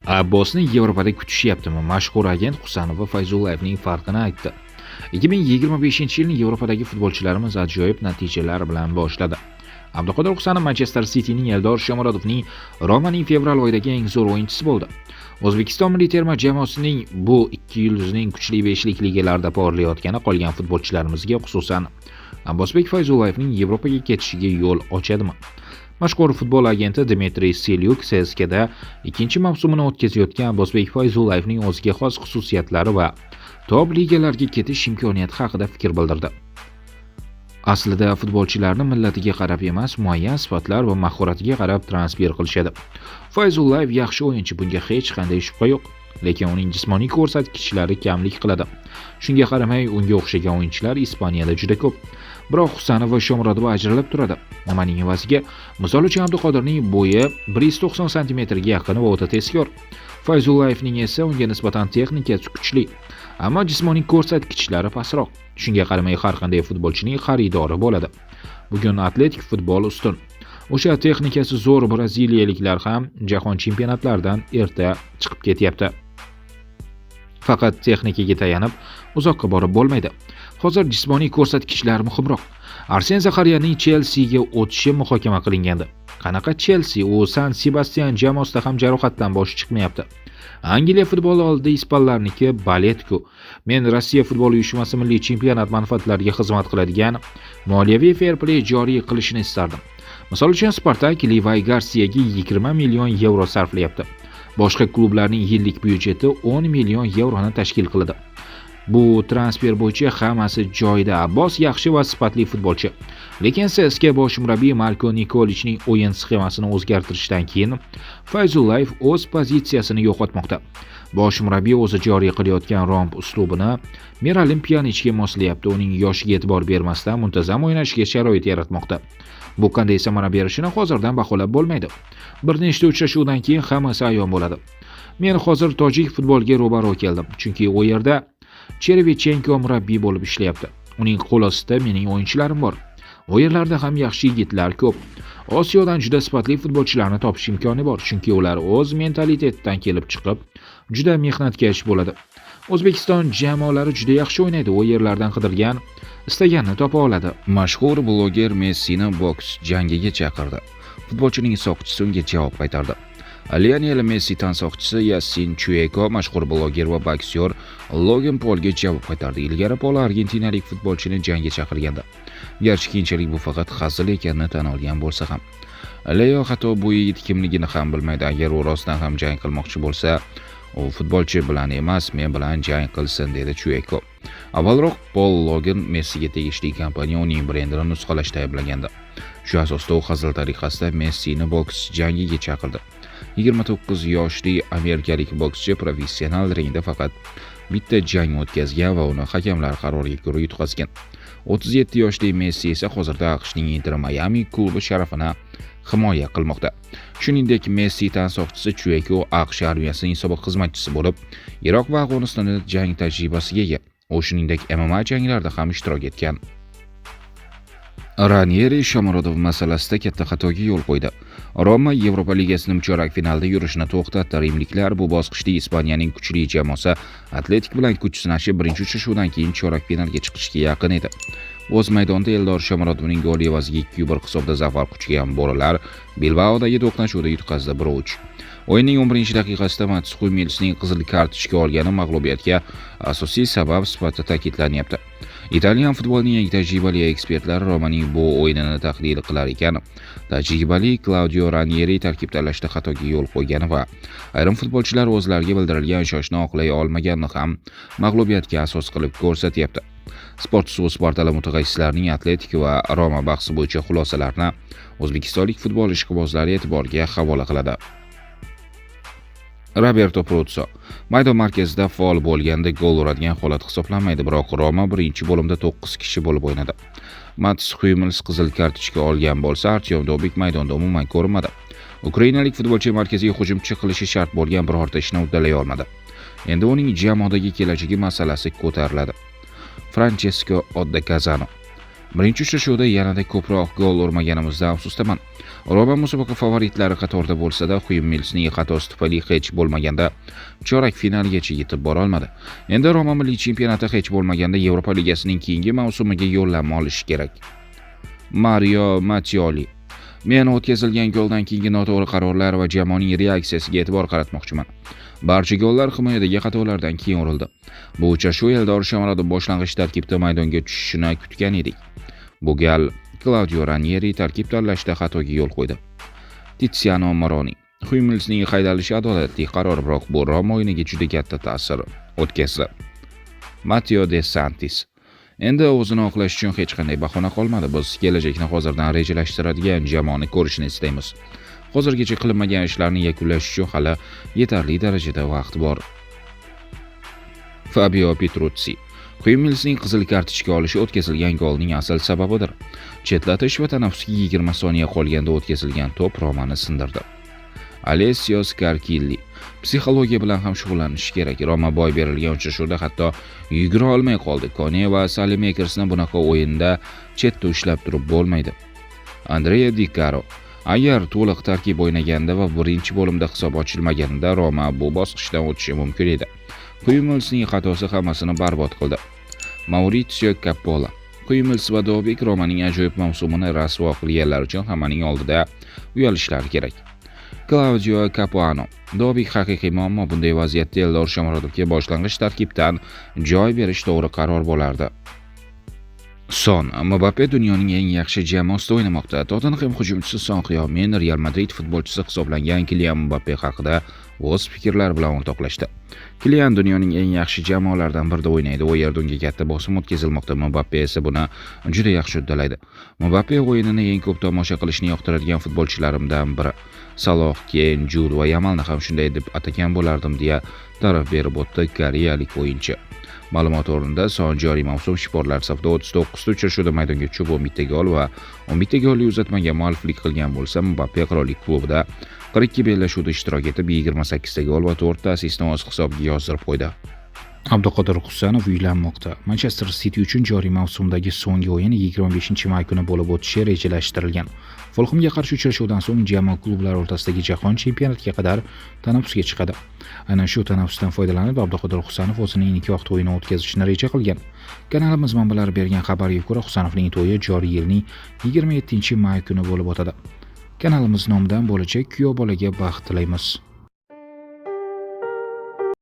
Abbosni Yevropada kutishyaptimi? Mashhur agent Husanov Fayzullayevning farqini aytdi. 2025-yilni Yevropadagi futbolchilarimiz ajoyib natijalar bilan boshladi. Abduqodir Husanov Manchester Cityning Eldor Shomurodovning Romaning fevral oyidagi eng zo'r o'yinchisi bo'ldi. O'zbekiston milliy terma jamoasining bu ikki yulduzining kuchli beshlik ligalarda porlayotgani qolgan futbolchilarimizga, xususan Abbosbek Fayzullayevning Yevropaga ketishiga yo'l ochadimi? Mashhur futbol agenti Dmitriy Selyuk CSKda ikkinchi mavsumini o'tkazayotgan Abbosbek Fayzullayevning o'ziga xos xususiyatlari va top ligalarga ketish imkoniyati haqida fikr bildirdi. Aslida futbolchilarni millatiga qarab emas, muayyan sifatlar va mahoratiga qarab transfer qilishadi. Fayzullayev yaxshi o'yinchi, bunga hech qanday shubha yo'q, lekin uning jismoniy ko'rsatkichlari kamlik qiladi. Shunga qaramay, unga o'xshagan o'yinchilar Ispaniyada juda ko'p. Biroq Husanov va Shomurodov ajralib turadi. Nimaning evaziga? Misol uchun Abduqodirning bo'yi 190 cm ga yaqin va o'ta tezkor. Fayzullayevning esa unga nisbatan texnikasi kuchli, ammo jismoniy ko'rsatkichlari pastroq. Shunga qaramay har qanday futbolchining xaridori bo'ladi. Bugun atletik futbol ustun. O'sha texnikasi zo'r braziliyaliklar ham jahon chempionatlaridan erta chiqib ketyapti. Faqat texnikaga tayanib uzoqqa borib bo'lmaydi. Hozir jismoniy ko'rsatkichlar muhimroq. Arsen Zaxaryanning Chelsiga o'tishi muhokama qilingandi. Qanaqa Chelsea? U San Sebastian jamoasida ham jarohatdan boshi chiqmayapti. Angliya futboli oldida ispanlarniki baletku. Men Rossiya futbol uyushmasi milliy chempionat manfaatlariga xizmat qiladigan moliyaviy fair play joriy qilishini istardim. Misol uchun Spartak Levi Garsiyaga 20 million yevro sarflayapti. Boshqa klublarning yillik byudjeti 10 million yevroni tashkil qiladi. Bu transfer bo'yicha hammasi joyida. Abbos yaxshi va sifatli futbolchi. Lekin CSK bosh murabbiy Marko Nikolichning o'yin sxemasini o'zgartirishdan keyin Fayzullayev o'z pozitsiyasini yo'qotmoqda. Bosh murabbiy o'zi joriy qilayotgan romb uslubini Miralem Pjanichga moslayapti. Uning yoshiga e'tibor bermasdan muntazam o'ynashiga sharoit yaratmoqda. Bu qanday samara berishini hozirdan baholab bo'lmaydi. Bir nechta uchrashuvdan keyin hammasi ayon bo'ladi. Men hozir tojik futbolga ro'baro keldim, chunki u yerda Cherevchenko murabbiy bo'lib ishlayapti. Uning qo'l ostida mening o'yinchilarim bor. U yerlarda ham yaxshi yigitlar ko'p. Osiyodan juda sifatli futbolchilarni topish imkoni bor, chunki ular o'z mentalitetidan kelib chiqib, juda mehnatkash bo'ladi. O'zbekiston jamoalari juda yaxshi o'ynaydi, u yerlardan qidirgan, istaganini topa oladi. Mashhur bloger Messini boks jangiga chaqirdi. Futbolchining soqchisi unga javob qaytardi. Lionel Messi tansoqchisi Yassin Chueko mashhur bloger va boksyor Logan Paulga javob qaytardi. Ilgari Paul argentinalik futbolchini jangga chaqirgandi. Garchi keyinchalik bu faqat hazil ekanini tan olgan bo'lsa ham, Leo hatto bu yigit kimligini ham bilmaydi. Agar u rostdan ham jang qilmoqchi bo'lsa, u futbolchi bilan emas, men bilan jang qilsin, dedi Chueko. Avvalroq Paul Logan Messiga tegishli kompaniya uning brendini nusxalashda ayblagandi. Shu asosda u hazil tariqasida Messini boks jangiga chaqirdi. 29 yoshli amerikalik bokschi professional ringda faqat bitta jang o'tkazgan va uni hakamlar qaroriga ko'ra yutqazgan. 37 yoshli Messi esa hozirda AQShning Inter Miami klubi sharafini himoya qilmoqda. Shuningdek, Messi tansoqchisi Chueko AQSh armiyasining sobiq xizmatchisi bo'lib, Iroq va Afg'onistonda jang tajribasiga ega. U shuningdek MMA janglarida ham ishtirok etgan. Ranieri Shomurodov masalasida katta xatoga yo'l qo'ydi. Roma Yevropa Ligasining chorak finalida yurishini to'xtatdi. Rimliklar bu bosqichda Ispaniyaning kuchli jamoasi Atletik bilan kuch sinashib, birinchi uchrashuvdan keyin chorak finalga chiqishga yaqin edi. O'z maydonida Eldor Shomurodovning gol evaziga 2-1 hisobda zafar quchgan bo'rilar Bilbaodagi to'qnashuvda yutqazdi 1-3. O'yinning 11-daqiqasida Mats Hummelsning qizil kartochka olgani mag'lubiyatga asosiy sabab sifatida ta'kidlanyapti. Italyan futbolining eng tajribali ekspertlari Romaning bu o'yinini tahlil qilar ekan, tajribali Claudio Ranieri tarkib tanlashda xatoga yo'l qo'ygani va ayrim futbolchilar o'zlariga bildirilgan ishonchni oqlay olmaganini ham mag'lubiyatga asos qilib ko'rsatyapti. Sport portali mutaxassislarining Atletik va Roma bahsi bo'yicha xulosalarini o'zbekistonlik futbol ishqibozlari e'tiboriga havola qiladi. Roberto Pruzzo maydon markazida faol bo'lganda gol uradigan holat hisoblanmaydi, biroq Roma birinchi bo'limda 9 kishi bo'lib o'ynadi. Mats Hummels qizil kartochka olgan bo'lsa, Artyom Dobik maydonda umuman ko'rinmadi. Ukrainalik futbolchi markaziy hujumchi qilishi shart bo'lgan birorta ishni uddalay olmadi. Endi uning jamoadagi kelajagi masalasi ko'tariladi. Francesco Oddekazano Birinchi uchrashuvda yanada ko'proq gol urmaganimizdan afsusdaman. Roma musobaqa favoritlari qatorida bo'lsa-da, Xyum Millsning xatosi tufayli hech bo'lmaganda chorak finalgacha yetib bora olmadi. Endi Roma milliy chempionati hech bo'lmaganda Yevropa ligasining keyingi mavsumiga yo'llanma olishi kerak. Mario Mattioli: Men o'tkazilgan goldan keyingi noto'g'ri qarorlar va jamoaning reaksiyasiga e'tibor qaratmoqchiman. Barcha gollar himoyadagi xatolardan keyin urildi. Bu uchrashuv Eldor Shomurodov boshlang'ich tarkibda maydonga tushishini kutgan edik. Bu gal Claudio Ranieri tarkib tanlashda xatoga yo'l qo'ydi. Tiziano Moroni: Xyum Millsning haydalishi adolatli qaror, biroq bu Roma o'yiniga juda katta ta'sir o'tkazdi. Matteo De Santis: Endi o'zini oqlash uchun hech qanday bahona qolmadi. Biz kelajakni hozirdan rejalashtiradigan jamoani ko'rishni istaymiz. Hozirgacha qilinmagan ishlarni yakunlash uchun hali yetarli darajada vaqt bor. Fabio Petruzzi: Xyum Millsning qizil kartochka olishi o'tkazilgan golning asl sababidir. Chetlatish va tanaffusga 20 soniya qolganda o'tkazilgan to'p Romani sindirdi. Alessio Scarchilli: Psixologiya bilan ham shug'ullanish kerak. Roma boy berilgan uchrashuvda hatto yugura olmay qoldi. Kone va Salemakersni bunaqa o'yinda chetda ushlab turib bo'lmaydi. Andrea Di Caro: Agar to'liq tarkib o'ynaganda va birinchi bo'limda hisob ochilmaganida Roma bu bosqichdan o'tishi mumkin edi. Xyum Millsning xatosi hammasini barbod qildi. Maurizio Cappola: Xyum Mills va Dobik Romaning ajoyib mavsumini rasvo qilganlar uchun hammaning oldida uyalishlari kerak. Claudio Capuano: Dobik haqiqiy muammo. Bunday vaziyatda Eldor Shomurodovga boshlang'ich tarkibdan joy berish to'g'ri qaror bo'lardi. Son: Mbappe dunyoning eng yaxshi jamoasida o'ynamoqda. Tottenham hujumchisi Son Heung-min Real Madrid futbolchisi hisoblangan Kylian Mbappe haqida o'z fikrlari bilan o'rtoqlashdi. Kylian dunyoning eng yaxshi jamoalardan birida o'ynaydi. U yerda unga katta bosim o'tkazilmoqda. Mbappe esa buni juda yaxshi uddalaydi. Mbappe o'yinini eng ko'p tomosha qilishni yoqtiradigan futbolchilarimdan biri. Saloh, Keyn, Jud va Yamalni ham shunday deb atagan bo'lardim, deya ta'rif berib o'tdi koreyalik o'yinchi. Ma'lumot o'rnida Son joriy mavsum shporlar safida 39 ta uchrashuvda maydonga tushib 11 ta gol va 11 ta golli uzatmaga mualliflik qilgan bo'lsa, Mbappe qirollik klubida 42 bellashuvda ishtirok etib 28 ta gol va 4 ta assistni o'z hisobiga yozdirib qo'ydi. Abduqodir Husanov uylanmoqda. Manchester City uchun joriy mavsumdagi so'nggi o'yin 25-may kuni bo'lib o'tishi rejalashtirilgan. Fulhamga qarshi uchrashuvdan so'ng jamoa klublari o'rtasidagi jahon chempionatiga qadar tanaffusga chiqadi. Aynan shu tanaffusdan foydalanib Abduqodir Husanov o'zining nikoh to'yini o'tkazishni reja qilgan. Kanalimiz manbalari bergan xabarga ko'ra, Husanovning to'yi joriy yilning 27-may kuni bo'lib o'tadi. Kanalimiz nomidan bo'lajak kuyov bolaga baxt tilaymiz.